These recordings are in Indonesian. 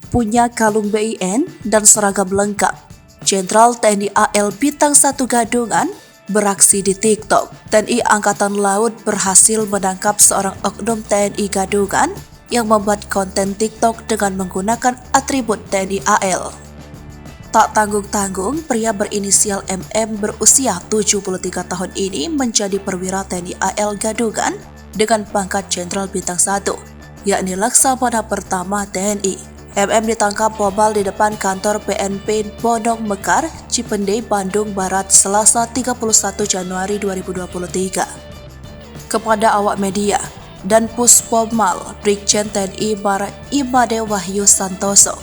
punya kalung BIN dan seragam lengkap. Jenderal TNI AL Bintang 1 Gadungan beraksi di TikTok. TNI Angkatan Laut berhasil menangkap seorang oknum TNI Gadungan yang membuat konten TikTok dengan menggunakan atribut TNI AL. Tak tanggung-tanggung, pria berinisial MM berusia 73 tahun ini menjadi perwira TNI AL Gadungan dengan pangkat Jenderal Bintang 1, yakni Laksamana Pertama TNI. MM ditangkap mobile di depan kantor PNP Pondok Mekar, Cipendei, Bandung Barat, Selasa 31 Januari 2023. Kepada awak media dan Puspomal, Brigjen TNI Barat Imade Wahyu Santoso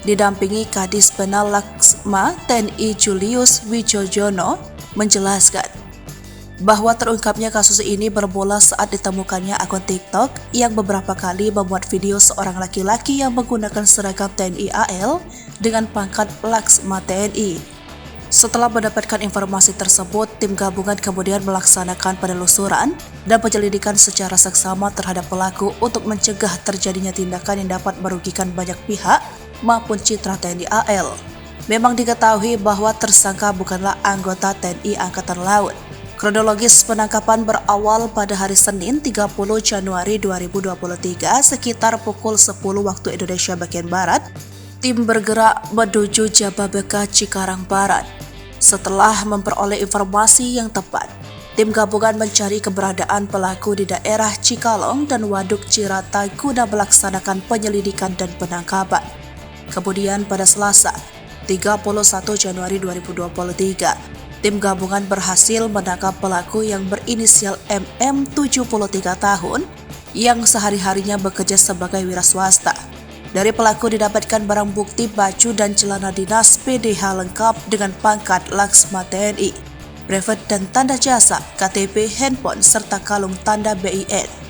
didampingi Kadis Penal Laksma TNI Julius Wijojono menjelaskan bahwa terungkapnya kasus ini bermula saat ditemukannya akun TikTok yang beberapa kali memuat video seorang laki-laki yang menggunakan seragam TNI AL dengan pangkat Laksma TNI. Setelah mendapatkan informasi tersebut, tim gabungan kemudian melaksanakan penelusuran dan penyelidikan secara seksama terhadap pelaku untuk mencegah terjadinya tindakan yang dapat merugikan banyak pihak maupun citra TNI AL. Memang diketahui bahwa tersangka bukanlah anggota TNI Angkatan Laut. Kronologis penangkapan berawal pada hari Senin 30 Januari 2023 sekitar pukul 10 waktu Indonesia bagian Barat. Tim bergerak menuju Jababeka, Cikarang Barat. Setelah memperoleh informasi yang tepat, tim gabungan mencari keberadaan pelaku di daerah Cikalong dan Waduk Cirata guna melaksanakan penyelidikan dan penangkapan. Kemudian pada Selasa, 31 Januari 2023, tim gabungan berhasil menangkap pelaku yang berinisial MM 73 tahun yang sehari-harinya bekerja sebagai wira swasta. Dari pelaku didapatkan barang bukti baju dan celana dinas PDH lengkap dengan pangkat Laksma TNI, brevet dan tanda jasa, KTP, handphone, serta kalung tanda BIN.